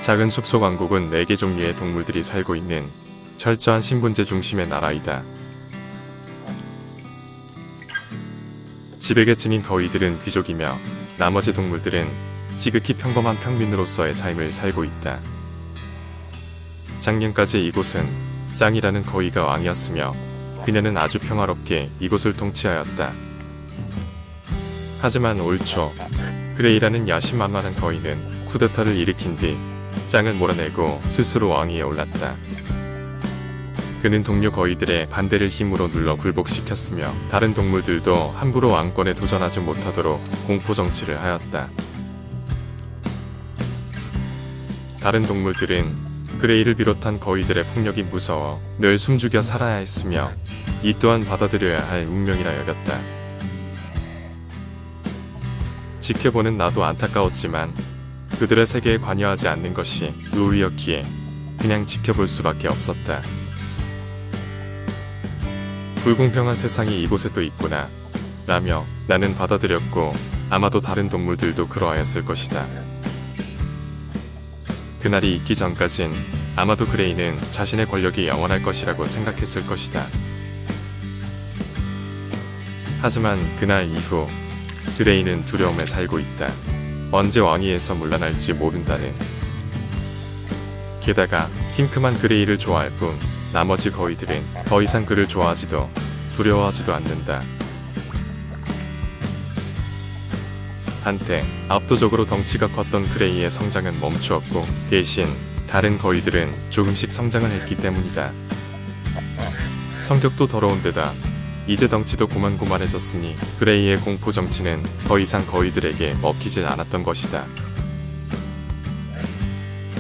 작은 숲속 왕국은 4개 종류의 동물들이 살고 있는 철저한 신분제 중심의 나라이다. 지배계층인 거위들은 귀족이며 나머지 동물들은 지극히 평범한 평민으로서의 삶을 살고 있다. 작년까지 이곳은 짱이라는 거위가 왕이었으며 그녀는 아주 평화롭게 이곳을 통치하였다. 하지만 올 초 그레이라는 야심만만한 거위는 쿠데타를 일으킨 뒤 짱을 몰아내고 스스로 왕위에 올랐다. 그는 동료 거위들의 반대를 힘으로 눌러 굴복시켰으며 다른 동물들도 함부로 왕권에 도전하지 못하도록 공포정치를 하였다. 다른 동물들은 그레이를 비롯한 거위들의 폭력이 무서워 늘 숨죽여 살아야 했으며 이 또한 받아들여야 할 운명이라 여겼다. 지켜보는 나도 안타까웠지만 그들의 세계에 관여하지 않는 것이 의의였기에 그냥 지켜볼 수밖에 없었다. 불공평한 세상이 이곳에 또 있구나 라며 나는 받아들였고 아마도 다른 동물들도 그러하였을 것이다. 그날이 있기 전까진 아마도 그레이는 자신의 권력이 영원할 것이라고 생각했을 것이다. 하지만 그날 이후 그레이는 두려움에 살고 있다. 언제 왕위에서 물러날지 모른다는. 게다가 핑크만 그레이를 좋아할 뿐 나머지 거위들은 더 이상 그를 좋아하지도 두려워하지도 않는다. 한때 압도적으로 덩치가 컸던 그레이의 성장은 멈추었고 대신 다른 거위들은 조금씩 성장을 했기 때문이다. 성격도 더러운 데다 이제 덩치도 고만고만해졌으니 그레이의 공포 정치는 더 이상 거위들에게 먹히질 않았던 것이다.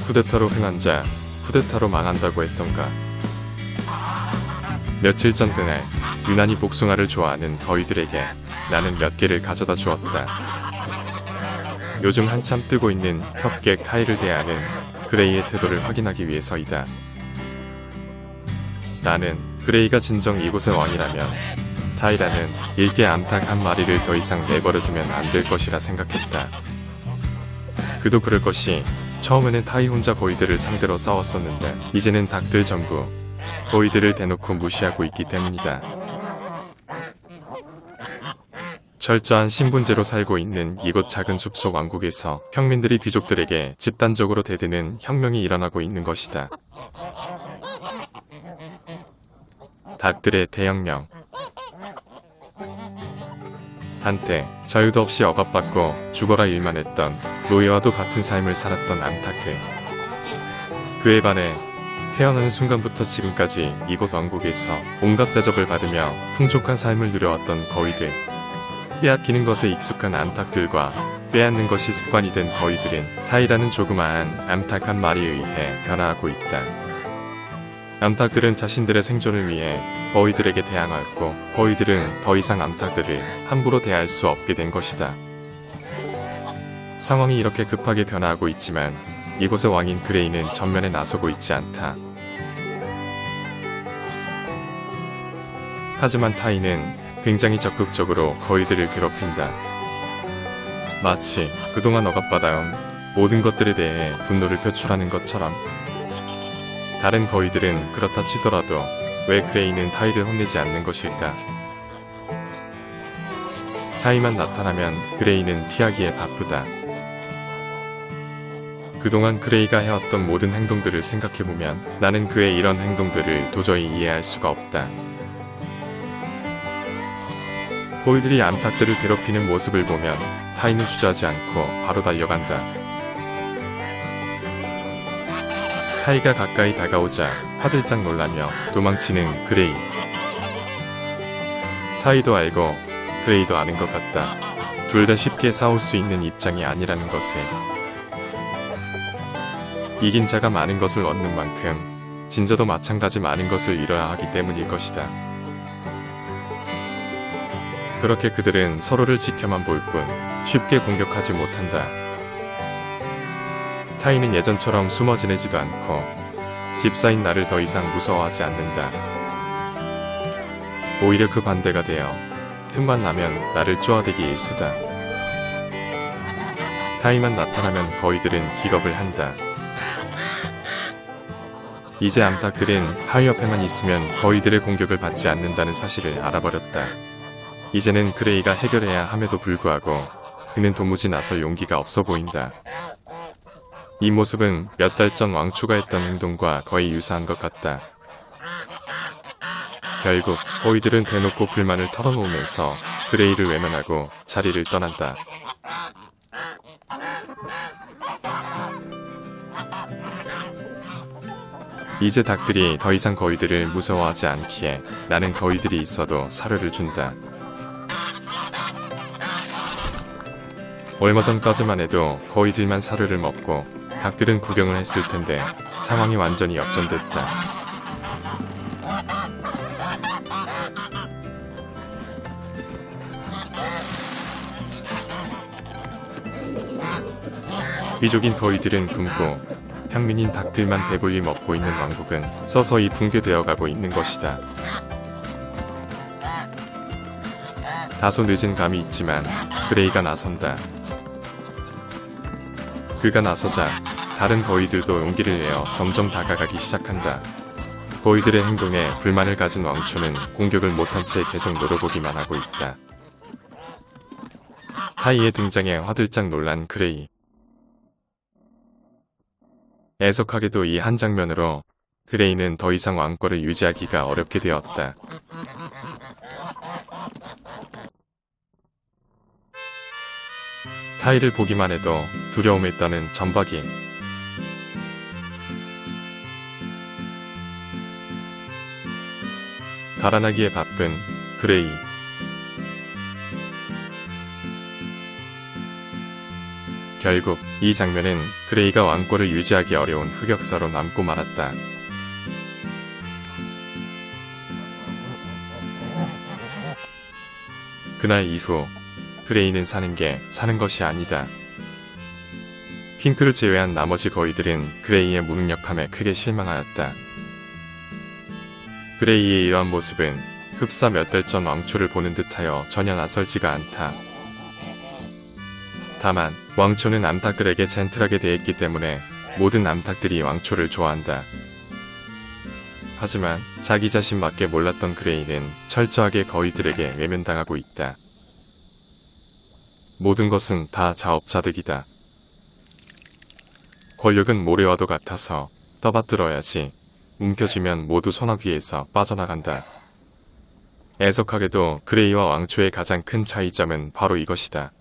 쿠데타로 흥한 자 쿠데타로 망한다고 했던가. 며칠 전 그날 유난히 복숭아를 좋아하는 거위들에게 나는 몇 개를 가져다 주었다. 요즘 한참 뜨고 있는 협객 타이를 대하는 그레이의 태도를 확인하기 위해서이다. 나는 그레이가 진정 이곳의 왕이라면 타이라는 일개 암탉 한 마리를 더 이상 내버려두면 안 될 것이라 생각했다. 그도 그럴 것이 처음에는 타이 혼자 거위들을 상대로 싸웠었는데 이제는 닭들 전부 거위들을 대놓고 무시하고 있기 때문이다. 철저한 신분제로 살고 있는 이곳 작은 숲속 왕국에서 평민들이 귀족들에게 집단적으로 대드는 혁명이 일어나고 있는 것이다. 닭들의 대혁명. 한때 자유도 없이 억압받고 죽어라 일만 했던 노예와도 같은 삶을 살았던 암탉들. 그에 반해 태어나는 순간부터 지금까지 이곳 왕국에서 온갖 대접을 받으며 풍족한 삶을 누려왔던 거위들. 빼앗기는 것에 익숙한 암탉들과 빼앗는 것이 습관이 된 거위들은 타이라는 조그마한 암탉 한 마리에 의해 변화하고 있다. 암탉들은 자신들의 생존을 위해 거위들에게 대항하였고 거위들은 더 이상 암탉들을 함부로 대할 수 없게 된 것이다. 상황이 이렇게 급하게 변화하고 있지만 이곳의 왕인 그레이는 전면에 나서고 있지 않다. 하지만 타이는 굉장히 적극적으로 거위들을 괴롭힌다. 마치 그동안 억압받아온 모든 것들에 대해 분노를 표출하는 것처럼. 다른 거위들은 그렇다 치더라도 왜 그레이는 타이를 혼내지 않는 것일까? 타이만 나타나면 그레이는 피하기에 바쁘다. 그동안 그레이가 해왔던 모든 행동들을 생각해보면 나는 그의 이런 행동들을 도저히 이해할 수가 없다. 거위들이 암탉들을 괴롭히는 모습을 보면 타이는 주저하지 않고 바로 달려간다. 타이가 가까이 다가오자 화들짝 놀라며 도망치는 그레이. 타이도 알고 그레이도 아는 것 같다. 둘 다 쉽게 싸울 수 있는 입장이 아니라는 것을. 이긴 자가 많은 것을 얻는 만큼 진 자도 마찬가지 많은 것을 잃어야 하기 때문일 것이다. 그렇게 그들은 서로를 지켜만 볼 뿐 쉽게 공격하지 못한다. 타이는 예전처럼 숨어 지내지도 않고 집사인 나를 더 이상 무서워하지 않는다. 오히려 그 반대가 되어 틈만 나면 나를 쪼아대기 일쑤다. 타이만 나타나면 거위들은 기겁을 한다. 이제 암탉들은 하위 옆에만 있으면 거위들의 공격을 받지 않는다는 사실을 알아버렸다. 이제는 그레이가 해결해야 함에도 불구하고 그는 도무지 나설 용기가 없어 보인다. 이 모습은 몇 달 전 왕초가 했던 행동과 거의 유사한 것 같다. 결국 거위들은 대놓고 불만을 털어놓으면서 그레이를 외면하고 자리를 떠난다. 이제 닭들이 더 이상 거위들을 무서워하지 않기에 나는 거위들이 있어도 사료를 준다. 얼마 전까지만 해도 거위들만 사료를 먹고 닭들은 구경을 했을 텐데 상황이 완전히 역전됐다. 귀족인 거위들은 굶고 평민인 닭들만 배불리 먹고 있는 왕국은 서서히 붕괴되어 가고 있는 것이다. 다소 늦은 감이 있지만 그레이가 나선다. 그가 나서자 다른 거위들도 용기를 내어 점점 다가가기 시작한다. 거위들의 행동에 불만을 가진 왕초는 공격을 못한 채 계속 노려보기만 하고 있다. 타이의 등장에 화들짝 놀란 그레이. 애석하게도 이 한 장면으로 그레이는 더 이상 왕권을 유지하기가 어렵게 되었다. 타이를 보기만 해도 두려움에 떠는 점박이. 달아나기에 바쁜 그레이. 결국 이 장면은 그레이가 왕권을 유지하기 어려운 흑역사로 남고 말았다. 그날 이후 그레이는 사는 것이 아니다. 핑크를 제외한 나머지 거위들은 그레이의 무능력함에 크게 실망하였다. 그레이의 이러한 모습은 흡사 몇 달 전 왕초를 보는 듯하여 전혀 낯설지가 않다. 다만 왕초는 암탉들에게 젠틀하게 대했기 때문에 모든 암탉들이 왕초를 좋아한다. 하지만 자기 자신밖에 몰랐던 그레이는 철저하게 거위들에게 외면당하고 있다. 모든 것은 다 자업자득이다. 권력은 모래와도 같아서 떠받들어야지 움켜쥐면 모두 소나기에서 빠져나간다. 애석하게도 그레이와 왕초의 가장 큰 차이점은 바로 이것이다.